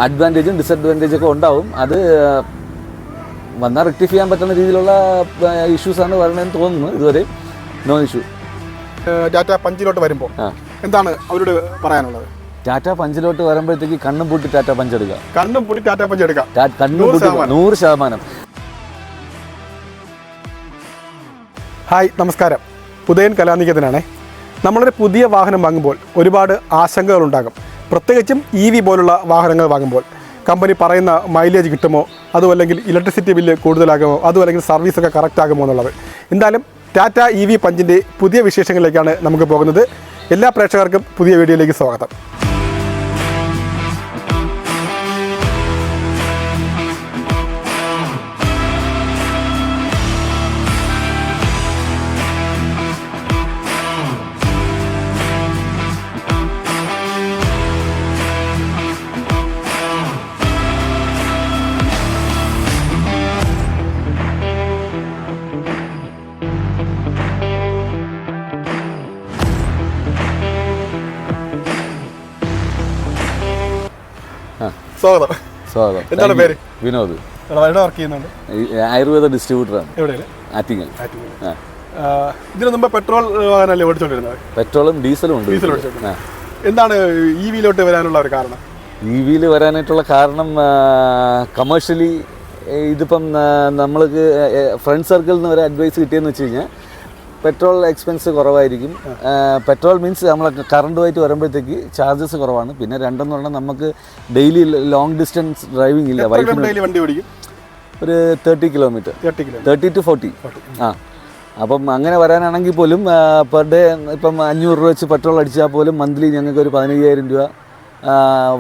അഡ്വാൻറ്റേജും ഡിസഡ്വാൻറ്റേജൊക്കെ ഉണ്ടാവും. അത് വന്നാൽ റെക്ടിഫൈ ചെയ്യാൻ പറ്റുന്ന രീതിയിലുള്ള ഇഷ്യൂസാണ് വരണമെന്ന് തോന്നുന്നു. ഇതുവരെ നോ ഇഷ്യൂ. ടാറ്റ പഞ്ചിലോട്ട് വരുമ്പോൾ എന്താണ് അവരോട് പറയാനുള്ളത്? ടാറ്റ പഞ്ചിലോട്ട് വരുമ്പോഴത്തേക്ക് കണ്ണും പൂട്ടി ടാറ്റ പഞ്ച് എടുക്കുക. കണ്ണും പൂട്ടി ടാറ്റ പഞ്ച് എടുക്കാം. കണ്ണും പൂട്ടി 100%. ഹായ്, നമസ്കാരം. ഉദയൻ കലാനികേതനാണേ. നമ്മളൊരു പുതിയ വാഹനം വാങ്ങുമ്പോൾ ഒരുപാട് ആശങ്കകളുണ്ടാകും. പ്രത്യേകിച്ചും EV പോലുള്ള വാഹനങ്ങൾ വാങ്ങുമ്പോൾ കമ്പനി പറയുന്ന മൈലേജ് കിട്ടുമോ, അതും അല്ലെങ്കിൽ ഇലക്ട്രിസിറ്റി ബില്ല് കൂടുതലാകുമോ, അതും അല്ലെങ്കിൽ സർവീസൊക്കെ കറക്റ്റ് ആകുമോ എന്നുള്ളത്. എന്തായാലും ടാറ്റ EV പഞ്ചിൻ്റെ പുതിയ വിശേഷങ്ങളിലേക്കാണ് നമുക്ക് പോകുന്നത്. എല്ലാ പ്രേക്ഷകർക്കും പുതിയ വീഡിയോയിലേക്ക് സ്വാഗതം. സ്വാഗതം. സ്വാഗതം. എന്താണ് പേര്? വിനോദ്. വർക്ക് ചെയ്യുന്നുണ്ട്. ആയുർവേദ ഡിസ്ട്രിബ്യൂട്ടറാണ്. എവിടെയാണ്? ആറ്റിങ്ങൽ. ഇതിനു മുമ്പ് പെട്രോൾ വാഹനമല്ലേ ഓടിച്ചോണ്ടിരുന്നത്? പെട്രോളും ഡീസലും ഉണ്ട്. ഡീസൽ ഓടിച്ചോണ്ട്. എന്താണ് EVയിലോട്ട് വരാനുള്ള ഒരു കാരണം? EVയിൽ വരാനായിട്ടുള്ള കാരണം കമേഴ്ഷ്യലി ഇതിപ്പം നമ്മൾക്ക് ഫ്രണ്ട് സർക്കിളിൽ നിന്ന് ഒരു അഡ്വൈസ് കിട്ടിയെന്ന് വെച്ച് കഴിഞ്ഞാൽ പെട്രോൾ എക്സ്പെൻസ് കുറവായിരിക്കും. പെട്രോൾ മീൻസ് നമ്മൾ കറണ്ടുമായിട്ട് വരുമ്പോഴത്തേക്ക് ചാർജസ് കുറവാണ്. പിന്നെ രണ്ടെന്ന് പറഞ്ഞാൽ നമുക്ക് ഡെയിലി ലോങ് ഡിസ്റ്റൻസ് ഡ്രൈവിംഗ് ഇല്ല. വണ്ടി ഓടിക്കും ഒരു 30 കിലോമീറ്റർ, 30 to 40. അപ്പം അങ്ങനെ വരാനാണെങ്കിൽ പോലും പെർ ഡേ ഇപ്പം 500 രൂപ വെച്ച് പെട്രോൾ അടിച്ചാൽ പോലും മന്ത്ലി ഞങ്ങൾക്ക് ഒരു 15,000 രൂപ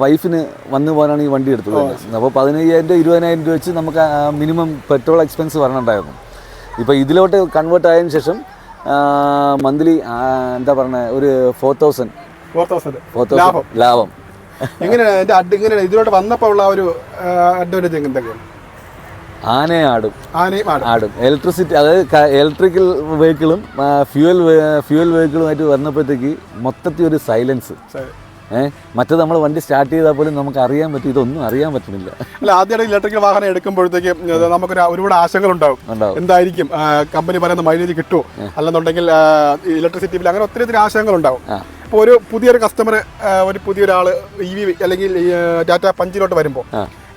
വൈഫിന് വന്നു പോകാനാണ് ഈ വണ്ടി എടുത്തത്. അപ്പോൾ 15,000 രൂപ 20,000 രൂപ വെച്ച് നമുക്ക് മിനിമം പെട്രോൾ എക്സ്പെൻസ് വരണുണ്ടായിരുന്നു. ഇപ്പോൾ ഇതിലോട്ട് കൺവേർട്ട് ആയതിനു ശേഷം മന്ത്ലി എന്താ പറയുക, ഒരു 4,000 ലാഭം. എങ്ങനെയാണ് ഇതിലോട്ട് വന്നപ്പോൾ ഉള്ള ഒരു അഡ്വാൻറ്റേജ് എന്തൊക്കെയാണ്? ആടും ഇലക്ട്രിസിറ്റി, അതായത് ഇലക്ട്രിക്കൽ വെഹിക്കിളും ഫ്യൂവൽ വെഹിക്കിളുമായിട്ട് വന്നപ്പോഴത്തേക്ക് മൊത്തത്തിൽ ഒരു സൈലൻസ്. മറ്റേത് നമ്മൾ വണ്ടി സ്റ്റാർട്ട് ചെയ്താൽ പോലും നമുക്ക് അറിയാൻ പറ്റും, ഇതൊന്നും അറിയാൻ പറ്റുന്നില്ല. അല്ല, ആദ്യമായിട്ട് ഇലക്ട്രിക്കൽ വാഹനം എടുക്കുമ്പോഴത്തേക്ക് നമുക്ക് ഒരുപാട് ആശങ്കകൾ ഉണ്ടാവും. എന്തായിരിക്കും കമ്പനി പറയുന്ന മൈലേജ് കിട്ടുമോ, അല്ലെന്നുണ്ടെങ്കിൽ ഇലക്ട്രിസിറ്റി ബിൽ, അങ്ങനെ ഒത്തിരി ആശങ്കകൾ ഉണ്ടാവും. അപ്പോൾ ഒരു പുതിയൊരു കസ്റ്റമർ, ഒരു പുതിയൊരാൾ EV അല്ലെങ്കിൽ ടാറ്റ പഞ്ചിലോട്ട് വരുമ്പോൾ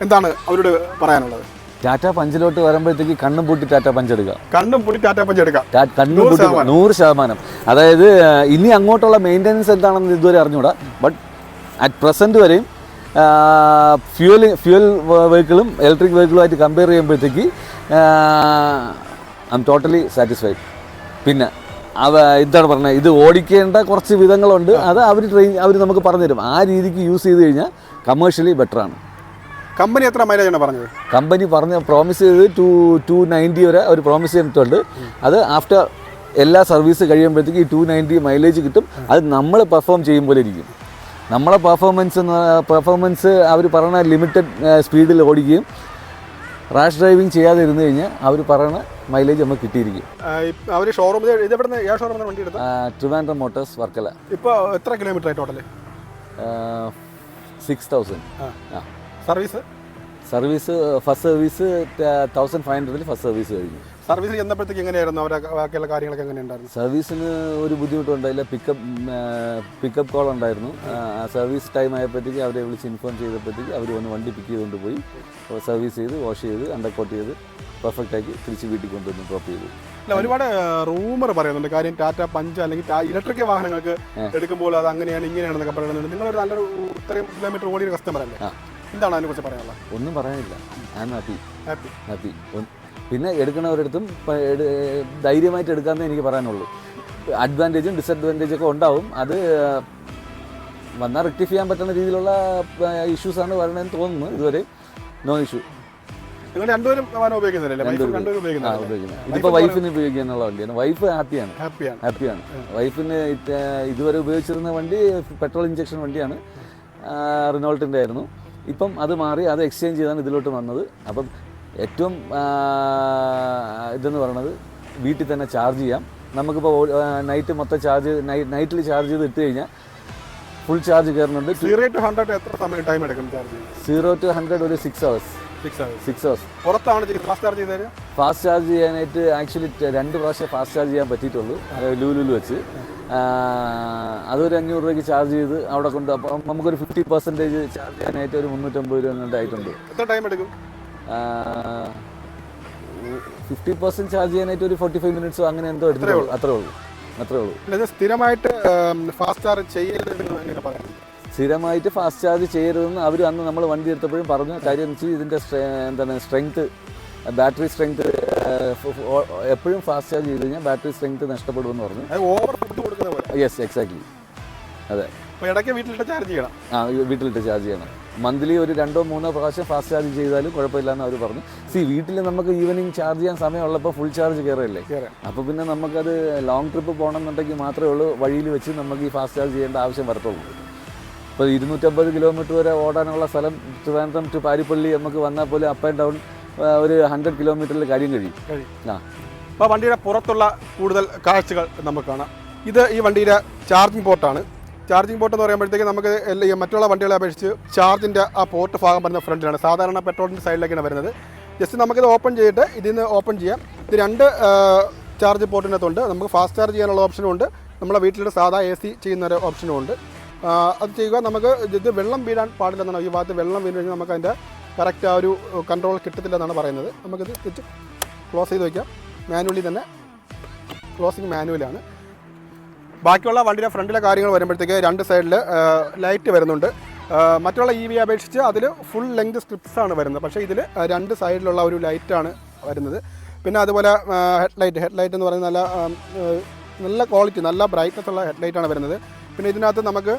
എന്താണ് അവരോട് പറയാനുള്ളത്? ടാറ്റ പഞ്ചിലോട്ട് വരുമ്പോഴത്തേക്ക് കണ്ണും പൂട്ടി ടാറ്റ പഞ്ച് എടുക്കുക. കണ്ണും പൂട്ടി ടാറ്റ പഞ്ച് എടുക്കാം. 100%. അതായത് ഇനി അങ്ങോട്ടുള്ള മെയിൻ്റനൻസ് എന്താണെന്ന് ഇതുവരെ അറിഞ്ഞൂടാ. ബട്ട് അറ്റ് പ്രസൻറ്റ് വരെയും ഫ്യൂവൽ വെഹിക്കിളും ഇലക്ട്രിക് വെഹിക്കിളുമായിട്ട് കമ്പയർ ചെയ്യുമ്പോഴത്തേക്ക് ഐ എം ടോട്ടലി സാറ്റിസ്ഫൈഡ്. പിന്നെ എന്താണ് പറഞ്ഞത്, ഇത് ഓടിക്കേണ്ട കുറച്ച് വിധങ്ങളുണ്ട്. അത് അവർ നമുക്ക് പറഞ്ഞു തരും. ആ രീതിക്ക് യൂസ് ചെയ്ത് കഴിഞ്ഞാൽ കമേഴ്ഷ്യലി ബെറ്ററാണ്. കമ്പനി എത്ര മൈലേജാണ് പറഞ്ഞത്? കമ്പനി പ്രോമിസ് ചെയ്ത് 290 വരെ അവർ പ്രോമിസ് ചെയ്തിട്ടുണ്ട്. അത് ആഫ്റ്റർ എല്ലാ സർവീസ് കഴിയുമ്പോഴത്തേക്ക് ഈ 290 മൈലേജ് കിട്ടും. അത് നമ്മൾ പെർഫോം ചെയ്യും പോലെ ഇരിക്കും. നമ്മളെ പെർഫോമൻസ് അവർ പറയുന്ന ലിമിറ്റഡ് സ്പീഡിൽ ഓടിക്കുകയും റാഷ് ഡ്രൈവിംഗ് ചെയ്യാതെ ഇരുന്ന് കഴിഞ്ഞാൽ അവർ പറയുന്ന മൈലേജ് നമുക്ക് കിട്ടിയിരിക്കും. അവർ ഷോറൂമിൽ വണ്ടി എടുത്ത ട്രിവാൻഡ്രം മോട്ടോഴ്സ്, വർക്കല. ഇപ്പോൾ എത്ര കിലോമീറ്റർ ആയി total? 6,000. Service first service 1,500 first service കഴിഞ്ഞു. സർവീസ് ചെന്നപ്പോഴത്തേക്ക് എങ്ങനെയായിരുന്നു? അവരുടെ ബാക്കിയുള്ള കാര്യങ്ങളൊക്കെ എങ്ങനെയുണ്ടായിരുന്നു? സർവീസിന് ഒരു ബുദ്ധിമുട്ടുണ്ടായില്ല. പിക്കപ്പ് കോൾ ഉണ്ടായിരുന്നു. സർവീസ് ടൈം ആയപ്പോഴത്തേക്ക് അവരെ വിളിച്ച് ഇൻഫോം ചെയ്തപ്പോഴത്തേക്ക് അവർ വന്ന് വണ്ടി പിക്ക് ചെയ്തുകൊണ്ട് പോയി സർവീസ് ചെയ്ത് വാഷ് ചെയ്ത് അണ്ടർകോട്ട് ചെയ്ത് പെർഫെക്റ്റാക്കി തിരിച്ച് വീട്ടിൽ കൊണ്ടുവന്ന് ഡ്രോപ്പ് ചെയ്തു. അല്ല, ഒരുപാട് റൂമർ പറയുന്നുണ്ട്. കാര്യം ടാറ്റ പഞ്ച് അല്ലെങ്കിൽ ഇലക്ട്രിക് വാഹനങ്ങൾക്ക് എടുക്കുമ്പോൾ അത് അങ്ങനെയാണ് ഇങ്ങനെയാണെന്നൊക്കെ പറയുന്നുണ്ട്. നിങ്ങളൊരു നല്ലൊരു ഇത്രയും കിലോമീറ്റർ ഓടിയൊരു കസ്റ്റമർ അല്ലേ? എന്താണ് അതിനെക്കുറിച്ച് പറയാനുള്ളത്? ഒന്നും പറയാനില്ല. I am happy. പിന്നെ എടുക്കുന്നവരടുത്തും ധൈര്യമായിട്ട് എടുക്കാമെന്നേ എനിക്ക് പറയാനുള്ളൂ. അഡ്വാൻറ്റേജും ഡിസഡ്വാൻറ്റേജൊക്കെ ഉണ്ടാവും. അത് വന്നാൽ റെക്ടിഫൈ ചെയ്യാൻ പറ്റുന്ന രീതിയിലുള്ള ഇഷ്യൂസാണ് വരണമെന്ന് തോന്നുന്നു. ഇതുവരെ നോ ഇഷ്യൂ. നിങ്ങൾ രണ്ടുപേരും ഉപയോഗിക്കുന്നില്ല? ഇതിപ്പോൾ വൈഫിന് ഉപയോഗിക്കാനുള്ള വണ്ടിയാണ്. വൈഫ് ഹാപ്പിയാണ്. വൈഫിന് ഇതുവരെ ഉപയോഗിച്ചിരുന്ന വണ്ടി പെട്രോൾ ഇഞ്ചക്ഷൻ വണ്ടിയാണ്, റിനോൾട്ടിൻ്റെ ആയിരുന്നു. ഇപ്പം അത് മാറി അത് എക്സ്ചേഞ്ച് ചെയ്താണ് ഇതിലോട്ട് വന്നത്. അപ്പം ഏറ്റവും ഇതെന്ന് പറയുന്നത് വീട്ടിൽ തന്നെ ചാർജ് ചെയ്യാം. നമുക്കിപ്പോൾ നൈറ്റ് മൊത്തം നൈറ്റിൽ ചാർജ് ചെയ്ത് ഇട്ട് കഴിഞ്ഞാൽ ഫുൾ ചാർജ് കയറുന്നുണ്ട്. 0 to 100 എത്ര സമയം ടൈം എടുക്കും ചാർജ്? 0 to 100 ഒരു 6 hours. 6 hours. പുറത്താണ് ഫാസ്റ്റ് ചാർജ് ചെയ്ത് തരാം. ഫാസ്റ്റ് ചാർജ് ചെയ്യാനായിട്ട് ആക്ച്വലി 2 പ്രാവശ്യം ഫാസ്റ്റ് ചാർജ് ചെയ്യാൻ പറ്റിയിട്ടുള്ളൂ ലൂലുവിൽ വെച്ച്. അതൊരു 500 രൂപയ്ക്ക് ചാർജ് ചെയ്ത് അവിടെ കൊണ്ട് അപ്പം നമുക്കൊരു 50% ചാർജ് ചെയ്യാനായിട്ട് ഒരു 350 രൂപ കൊണ്ട് ആയിട്ടുണ്ട്. എത്ര ടൈം എടുക്കും? 50% ചാർജ് ചെയ്യാനായിട്ട് ഒരു 45 minutes അങ്ങനെ എന്തോ എടുത്തിട്ടുള്ളൂ. അത്രേ ഉള്ളൂ. സ്ഥിരമായിട്ട് ഫാസ്റ്റ് ചാർജ് ചെയ്യുന്നത് പറയാം. സ്ഥിരമായിട്ട് ഫാസ്റ്റ് ചാർജ് ചെയ്യരുതെന്ന് അവർ അന്ന് നമ്മൾ വണ്ടി എടുത്തപ്പോഴും പറഞ്ഞു. കാര്യം എന്ന് വെച്ചാൽ ഇതിൻ്റെ എന്താണ് സ്ട്രെങ്ത്, ബാറ്ററി സ്ട്രെങ്ത് എപ്പോഴും ഫാസ്റ്റ് ചാർജ് ചെയ്ത് കഴിഞ്ഞാൽ ബാറ്ററി സ്ട്രെങ്ത് നഷ്ടപ്പെടുമെന്ന് പറഞ്ഞു. Yes, exactly. അതെ. വീട്ടിലിട്ട് ചാർജ് ചെയ്യണം. വീട്ടിലിട്ട് ചാർജ് ചെയ്യണം. മന്ത്ലി ഒരു 2-3 പ്രാവശ്യം ഫാസ്റ്റ് ചാർജ് ചെയ്താലും കുഴപ്പമില്ലെന്ന് അവർ പറഞ്ഞു. വീട്ടിൽ നമുക്ക് ഈവനിങ് ചാർജ് ചെയ്യാൻ സമയമുള്ളപ്പോൾ ഫുൾ ചാർജ് കയറില്ലേ. അപ്പോൾ പിന്നെ നമുക്കത് ലോങ് ട്രിപ്പ് പോകണമെന്നുണ്ടെങ്കിൽ മാത്രമേ ഉള്ളൂ വഴിയിൽ വെച്ച് നമുക്ക് ഈ ഫാസ്റ്റ് ചാർജ് ചെയ്യേണ്ട ആവശ്യം വരത്തുള്ളൂ. ഇപ്പോൾ 250 കിലോമീറ്റർ വരെ ഓടാനുള്ള സ്ഥലം ട്രിവാൻഡ്രം ടു പാരിപ്പള്ളി നമുക്ക് വന്നാൽ പോലും അപ്പ് ആൻഡ് ഡൗൺ ഒരു 100 കിലോമീറ്ററിൽ കാര്യം കഴിയും. അപ്പോൾ വണ്ടിയുടെ പുറത്തുള്ള കൂടുതൽ കാഴ്ചകൾ നമുക്ക് കാണാം. ഇത് ഈ വണ്ടിയുടെ ചാർജിങ് പോർട്ടാണ്. ചാർജിങ് പോർട്ട് എന്ന് പറയുമ്പോഴത്തേക്ക് നമുക്ക് മറ്റുള്ള വണ്ടികളെ അപേക്ഷിച്ച് ചാർജിൻ്റെ ആ പോർട്ട് ഭാഗം വരുന്ന ഫ്രണ്ടിലാണ്. സാധാരണ പെട്രോളിൻ്റെ സൈഡിലേക്കാണ് വരുന്നത്. ജസ്റ്റ് നമുക്കിത് ഓപ്പൺ ചെയ്തിട്ട് ഇതിൽ നിന്ന് ഓപ്പൺ ചെയ്യാം. ഇത് 2 ചാർജ് പോർട്ടിനകത്തുണ്ട്. നമുക്ക് ഫാസ്റ്റ് ചാർജ് ചെയ്യാനുള്ള ഓപ്ഷനും ഉണ്ട്, നമ്മളെ വീട്ടിലുള്ള സാധാ AC ചെയ്യുന്ന ഒരു ഓപ്ഷനും ഉണ്ട്. അത് ചെയ്യുക. നമുക്ക് ഇത് വെള്ളം വീഴാൻ പാടില്ലെന്നാണ്. ഈ ഭാഗത്ത് വെള്ളം വീണ് കഴിഞ്ഞാൽ നമുക്ക് അതിൻ്റെ കറക്റ്റ് ആ ഒരു കൺട്രോൾ കിട്ടത്തില്ലെന്നാണ് പറയുന്നത്. നമുക്കിത് സ്വിച്ച് ക്ലോസ് ചെയ്ത് വയ്ക്കാം. മാനുവലി തന്നെ ക്ലോസിങ് മാനുവലാണ്. ബാക്കിയുള്ള വണ്ടിയുടെ ഫ്രണ്ടിലെ കാര്യങ്ങൾ വരുമ്പോഴത്തേക്ക് 2 സൈഡിൽ ലൈറ്റ് വരുന്നുണ്ട്. മറ്റുള്ള EV അപേക്ഷിച്ച് അതിൽ ഫുൾ ലെങ്ത് സ്ട്രിപ്സാണ് വരുന്നത്. പക്ഷേ ഇതിൽ 2 സൈഡിലുള്ള ഒരു ലൈറ്റാണ് വരുന്നത്. പിന്നെ അതുപോലെ ഹെഡ്ലൈറ്റ് എന്ന് പറയുന്നത് നല്ല ക്വാളിറ്റി, നല്ല ബ്രൈറ്റ്നസ് ഉള്ള ഹെഡ്ലൈറ്റാണ് വരുന്നത്. പിന്നെ ഇതിനകത്ത് നമുക്ക്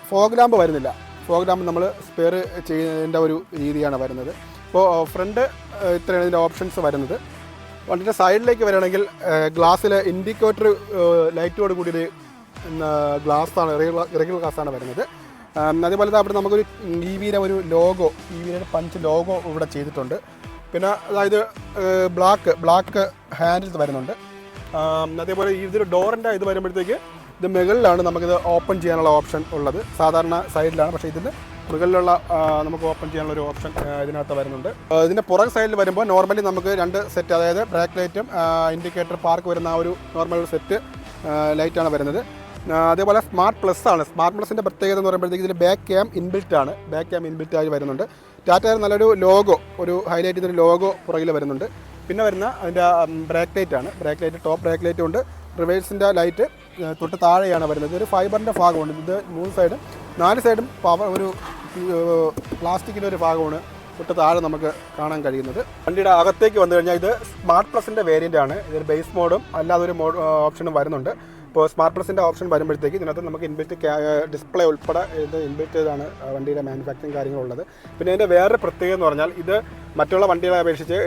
ഫോഗ് ലാമ്പ് വരുന്നില്ല. ഫോഗ് ലാമ്പ് നമ്മൾ സ്പെയർ ചെയ്യുന്നതിൻ്റെ ഒരു രീതിയാണ് വരുന്നത്. അപ്പോൾ ഫ്രണ്ട് ഇത്രയാണ് ഇതിൻ്റെ ഓപ്ഷൻസ് വരുന്നത്. വണ്ടിൻ്റെ സൈഡിലേക്ക് വരികയാണെങ്കിൽ ഗ്ലാസ്സിൽ ഇൻഡിക്കേറ്റർ ലൈറ്റോട് കൂടിയൊരു ഗ്ലാസ്സാണ്, ഇറഗുലർ ഗ്ലാസ്സാണ് വരുന്നത്. അതേപോലെ അവിടെ നമുക്കൊരു EVയുടെ ഒരു ലോഗോ, EVയുടെ പഞ്ച് ലോഗോ ഇവിടെ ചെയ്തിട്ടുണ്ട്. പിന്നെ അതായത് ബ്ലാക്ക് ഹാൻഡിൽസ് വരുന്നുണ്ട്. അതേപോലെ ഇതിൽ ഡോറിൻ്റെ ഇത് വരുമ്പോഴത്തേക്ക് ഇത് മുകളിലാണ് നമുക്കിത് ഓപ്പൺ ചെയ്യാനുള്ള ഓപ്ഷൻ ഉള്ളത്. സാധാരണ സൈഡിലാണ്, പക്ഷേ ഇതിന് മുകളിലുള്ള നമുക്ക് ഓപ്പൺ ചെയ്യാനുള്ള ഒരു ഓപ്ഷൻ ഇതിനകത്ത് വരുന്നുണ്ട്. ഇതിൻ്റെ പുറകെ സൈഡിൽ വരുമ്പോൾ നോർമലി നമുക്ക് 2 സെറ്റ്, അതായത് ബ്രേക്ക് ലൈറ്റും ഇൻഡിക്കേറ്റർ പാർക്ക് വരുന്ന ആ ഒരു നോർമൽ സെറ്റ് ലൈറ്റാണ് വരുന്നത്. അതേപോലെ സ്മാർട്ട് പ്ലസ് ആണ്. സ്മാർട്ട് പ്ലസിൻ്റെ പ്രത്യേകത എന്ന് പറയുമ്പോഴത്തേക്ക് ഇതിൽ ബാക്ക് ക്യാം ഇൻബിൽറ്റ് ആണ്. ബാക്ക് ക്യാം ഇൻബിൽറ്റ് ആയി വരുന്നുണ്ട്. ടാറ്റയുടെ നല്ലൊരു ലോഗോ, ഒരു ഹൈലൈറ്റ് ചെയ്തൊരു ലോഗോ പുറകിൽ വരുന്നുണ്ട്. പിന്നെ വരുന്ന അതിൻ്റെ ബ്രേക്ക് ലൈറ്റ് ആണ്. Brake light, top brake light ഉണ്ട്. റിവേഴ്സിൻ്റെ ലൈറ്റ് തൊട്ട് താഴെയാണ് വരുന്നത്. ഒരു ഫൈബറിൻ്റെ ഭാഗമുണ്ട്. ഇത് 3 സൈഡും 4 സൈഡും ഒരു പ്ലാസ്റ്റിക്കിൻ്റെ ഒരു ഭാഗമാണ് തൊട്ട് താഴെ നമുക്ക് കാണാൻ കഴിയുന്നത്. വണ്ടിയുടെ അകത്തേക്ക് വന്നു കഴിഞ്ഞാൽ ഇത് സ്മാർട്ട് പ്ലസിൻ്റെ വേരിയൻ്റ് ആണ്. ഇതൊരു ബേസ് മോഡും അല്ലാതെ ഒരു ഓപ്ഷനും വരുന്നുണ്ട്. ഇപ്പോൾ സ്മാർട്ട് പ്ലസിൻ്റെ ഓപ്ഷൻ വരുമ്പോഴത്തേക്ക് ഇതിനകത്ത് നമുക്ക് ഇൻബിൽറ്റ് ഡിസ്പ്ലേ ഉൾപ്പെടെ ഇത് ഇൻബിൽറ്റ് ചെയ്താണ് വണ്ടിയുടെ മാനുഫാക്ചറിങ് കാര്യങ്ങളുള്ളത്. പിന്നെ ഇതിൻ്റെ വേറെ പ്രത്യേകത എന്ന് പറഞ്ഞാൽ ഇത് മറ്റുള്ള വണ്ടികളെ അപേക്ഷിച്ച്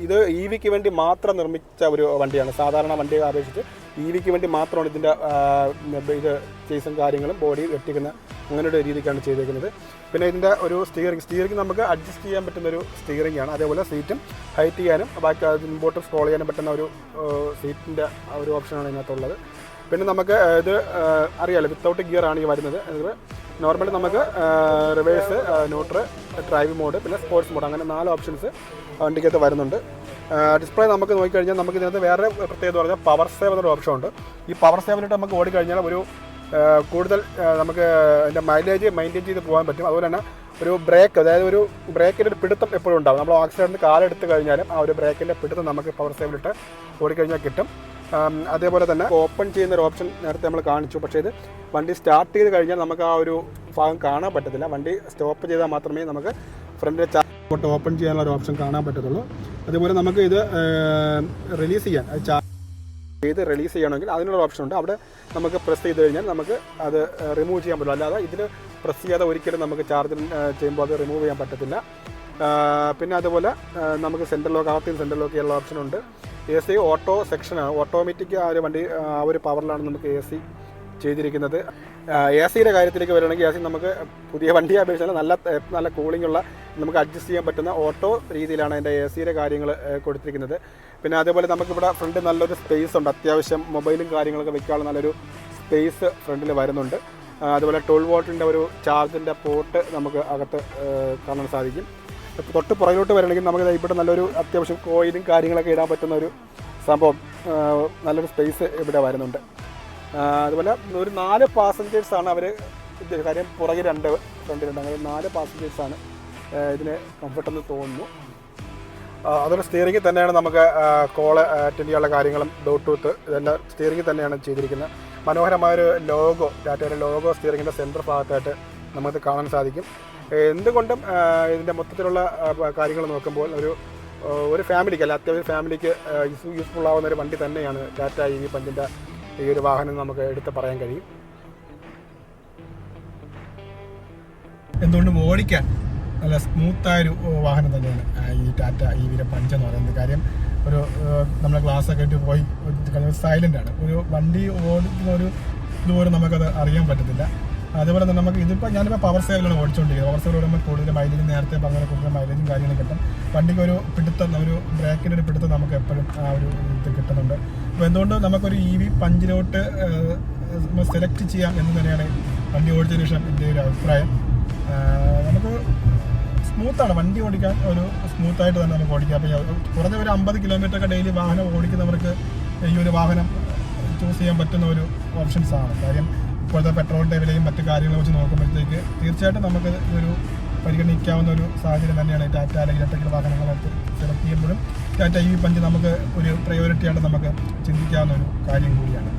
ഇത് EVക്ക് വേണ്ടി മാത്രം നിർമ്മിച്ച ഒരു വണ്ടിയാണ്. സാധാരണ വണ്ടികളെ അപേക്ഷിച്ച് EVക്ക് വേണ്ടി മാത്രമാണ് ഇതിൻ്റെ ഇത് ചേസും കാര്യങ്ങളും ബോഡി വെട്ടിക്കുന്ന അങ്ങനെയൊരു രീതിക്കാണ് ചെയ്തേക്കുന്നത്. പിന്നെ ഇതിൻ്റെ ഒരു സ്റ്റിയറിംഗ് നമുക്ക് അഡ്ജസ്റ്റ് ചെയ്യാൻ പറ്റുന്നൊരു സ്റ്റിയറിംഗ് ആണ്. അതേപോലെ സീറ്റും ഹൈറ്റ് ചെയ്യാനും ബാക്കി ഇമ്പോർട്ട് സ്ക്രോൾ ചെയ്യാനും പറ്റുന്ന ഒരു സീറ്റിൻ്റെ ഒരു ഓപ്ഷനാണ് ഇതിനകത്തുള്ളത്. പിന്നെ നമുക്ക് ഇത് അറിയാമല്ലോ, വിത്തൗട്ട് ഗിയർ ആണ് ഈ വരുന്നത്. ഇത് നോർമലി നമുക്ക് റിവേഴ്സ്, ന്യൂട്രൽ, ഡ്രൈവ് മോഡ്, പിന്നെ സ്പോർട്സ് മോഡ്, അങ്ങനെ 4 ഓപ്ഷൻസ് വണ്ടിക്കകത്ത് വരുന്നുണ്ട്. ഡിസ്പ്ലേ നമുക്ക് നോക്കിക്കഴിഞ്ഞാൽ നമുക്ക് ഇതിനകത്ത് വേറെ പ്രത്യേകത പറഞ്ഞാൽ പവർ സേവ് എന്നൊരു ഓപ്ഷൻ ഉണ്ട്. ഈ പവർ സേവിലിട്ട് നമുക്ക് ഓടിക്കഴിഞ്ഞാൽ ഒരു കൂടുതൽ നമുക്ക് അതിൻ്റെ മൈലേജ് മെയിൻറ്റെയിൻ ചെയ്ത് പോകാൻ പറ്റും. അതുപോലെ തന്നെ ഒരു ബ്രേക്ക്, അതായത് ഒരു ബ്രേക്കിൻ്റെ ഒരു പിടുത്തം എപ്പോഴും ഉണ്ടാകും. നമ്മൾ ആക്സിഡൻറ്റ് കാലെടുത്ത് കഴിഞ്ഞാലും ആ ഒരു ബ്രേക്കിൻ്റെ പിടുത്തം നമുക്ക് പവർ സേവിലിട്ട് ഓടിക്കഴിഞ്ഞാൽ കിട്ടും. അതേപോലെ തന്നെ ഓപ്പൺ ചെയ്യുന്നൊരു ഓപ്ഷൻ നേരത്തെ നമ്മൾ കാണിച്ചു. പക്ഷേ ഇത് വണ്ടി സ്റ്റാർട്ട് ചെയ്ത് കഴിഞ്ഞാൽ നമുക്ക് ആ ഒരു ഭാഗം കാണാൻ പറ്റത്തില്ല. വണ്ടി സ്റ്റോപ്പ് ചെയ്താൽ മാത്രമേ നമുക്ക് ഫ്രണ്ടിലെ ചാർജ് ഓപ്പൺ ചെയ്യാനുള്ള ഒരു ഓപ്ഷൻ കാണാൻ പറ്റത്തുള്ളൂ. അതുപോലെ നമുക്ക് ഇത് റിലീസ് ചെയ്യാൻ, ചെയ്ത് റിലീസ് ചെയ്യണമെങ്കിൽ അതിനുള്ള ഓപ്ഷൻ ഉണ്ട്. അവിടെ നമുക്ക് പ്രസ് ചെയ്ത് കഴിഞ്ഞാൽ നമുക്ക് അത് റിമൂവ് ചെയ്യാൻ പറ്റില്ല. അല്ലാതെ ഇതിൽ പ്രസ് ചെയ്യാതെ ഒരിക്കലും നമുക്ക് ചാർജ് ചെയ്യുമ്പോൾ അത് റിമൂവ് ചെയ്യാൻ പറ്റത്തില്ല. പിന്നെ അതുപോലെ നമുക്ക് സെൻട്രൽ ലോക്ക്, അകത്ത് സെൻട്രൽ ലോക്ക് ചെയ്യാനുള്ള ഓപ്ഷനുണ്ട്. AC ഓട്ടോ സെക്ഷനാണ്. ഓട്ടോമാറ്റിക് ആ ഒരു വണ്ടി ആ ഒരു പവറിലാണ് നമുക്ക് AC ചെയ്തിരിക്കുന്നത്. AC കാര്യത്തിലേക്ക് വരികയാണെങ്കിൽ AC നമുക്ക് പുതിയ വണ്ടിയെ അപേക്ഷിച്ച് നല്ല കൂളിംഗ് ഉള്ള, നമുക്ക് അഡ്ജസ്റ്റ് ചെയ്യാൻ പറ്റുന്ന ഓട്ടോ രീതിയിലാണ് അതിൻ്റെ AC കാര്യങ്ങൾ കൊടുത്തിരിക്കുന്നത്. പിന്നെ അതേപോലെ നമുക്കിവിടെ ഫ്രണ്ട് നല്ലൊരു സ്പേസ് ഉണ്ട്. അത്യാവശ്യം മൊബൈലും കാര്യങ്ങളൊക്കെ വെക്കാനുള്ള നല്ലൊരു സ്പേസ് ഫ്രണ്ടിൽ വരുന്നുണ്ട്. അതുപോലെ 12 വോൾട്ടിൻ്റെ ഒരു ചാർജിൻ്റെ പോർട്ട് നമുക്ക് അകത്ത് കാണാൻ സാധിക്കും. തൊട്ട് പുറകിലോട്ട് വരണമെങ്കിൽ നമുക്ക് ഇവിടെ നല്ലൊരു അത്യാവശ്യം കോയിലും കാര്യങ്ങളൊക്കെ ഇടാൻ പറ്റുന്ന ഒരു സംഭവം, നല്ലൊരു സ്പേസ് ഇവിടെ വരുന്നുണ്ട്. അതുപോലെ ഒരു 4 പാസഞ്ചേഴ്സാണ് അവർ കാര്യം, പുറകെ 2 ഫ്രണ്ടിലുണ്ട്. അങ്ങനെ 4 പാസഞ്ചേഴ്സാണ് ഇതിന് കംഫർട്ടെന്ന് തോന്നുന്നു. അതുപോലെ സ്റ്റിയറിംഗിൽ തന്നെയാണ് നമുക്ക് കോള് അറ്റൻഡ് ചെയ്യാനുള്ള കാര്യങ്ങളും ബ്ലൂടൂത്ത് ഇതെല്ലാം സ്റ്റിയറിംഗിൽ തന്നെയാണ് ചെയ്തിരിക്കുന്നത്. മനോഹരമായൊരു ലോഗോ, ടാറ്റയുടെ ലോഗോ സ്റ്റിയറിംഗിൻ്റെ സെൻറ്റർ ഭാഗത്തായിട്ട് നമുക്ക് കാണാൻ സാധിക്കും. എന്തുകൊണ്ടും ഇതിൻ്റെ മൊത്തത്തിലുള്ള കാര്യങ്ങൾ നോക്കുമ്പോൾ ഒരു ഫാമിലിക്ക് അല്ല, അത്യാവശ്യം ഫാമിലിക്ക് യൂസ്ഫുൾ ആവുന്ന ഒരു വണ്ടി തന്നെയാണ് ടാറ്റ EV പഞ്ചിൻ്റെ ഈ ഒരു വാഹനം നമുക്ക് എടുത്ത് പറയാൻ കഴിയും. എന്തുകൊണ്ടും ഓടിക്കാൻ നല്ല സ്മൂത്തായൊരു വാഹനം തന്നെയാണ് ഈ ടാറ്റ EVയുടെ പഞ്ച് എന്ന് പറയുന്നത്. കാര്യം നമ്മുടെ ഗ്ലാസ്സൊക്കെ ഇട്ട് പോയി സൈലൻ്റാണ്. ഒരു വണ്ടി ഓടിക്കുന്ന ഒരു ഇതുപോലും നമുക്കത് അറിയാൻ പറ്റത്തില്ല. അതുപോലെ തന്നെ നമുക്ക് ഇതിപ്പോൾ ഞാനിപ്പോൾ പവർ സേവിലാണ് ഓടിച്ചുകൊണ്ടിരിക്കുന്നത്. പവർ സേവിൽ ഓടുമ്പോൾ കൂടുതൽ മൈലേജ്, നേരത്തെ പറഞ്ഞ കൂടുതൽ മൈലേജും കാര്യങ്ങളും കിട്ടും. വണ്ടിക്ക് ഒരു പിടുത്തം, ഒരു ബ്രേക്കിൻ്റെ ഒരു പിടുത്തം നമുക്ക് എപ്പോഴും ആ ഒരു ഇത് കിട്ടുന്നുണ്ട്. അപ്പോൾ എന്തുകൊണ്ട് നമുക്കൊരു EV പഞ്ചിലോട്ട് സെലക്ട് ചെയ്യാം എന്ന് തന്നെയാണ് വണ്ടി ഓടിച്ചതിന് ശേഷം എൻ്റെ ഒരു അഭിപ്രായം. നമുക്ക് സ്മൂത്താണ് വണ്ടി ഓടിക്കാൻ, ഒരു സ്മൂത്തായിട്ട് തന്നെ നമുക്ക് ഓടിക്കാം. അപ്പോൾ കുറഞ്ഞ ഒരു 50 കിലോമീറ്ററൊക്കെ ഡെയിലി വാഹനം ഓടിക്കുന്നവർക്ക് ഈ ഒരു വാഹനം ചൂസ് ചെയ്യാൻ പറ്റുന്ന ഒരു ഓപ്ഷൻസാണ്. കാര്യം ഇപ്പോഴത്തെ പെട്രോളിൻ്റെ വിലയും മറ്റു കാര്യങ്ങളും വെച്ച് നോക്കുമ്പോഴത്തേക്ക് തീർച്ചയായിട്ടും നമുക്ക് ഒരു പരിഗണിക്കാവുന്ന ഒരു സാഹചര്യം തന്നെയാണ് ടാറ്റ അല്ലെങ്കിൽ ഇലക്ട്രിക്കൽ വാഹനങ്ങളൊക്കെ സെലക്ട് ചെയ്യുമ്പോഴും ടാറ്റ EV പഞ്ച് നമുക്ക് ഒരു പ്രയോറിറ്റിയായിട്ട് നമുക്ക് ചിന്തിക്കാവുന്ന ഒരു കാര്യം കൂടിയാണ്.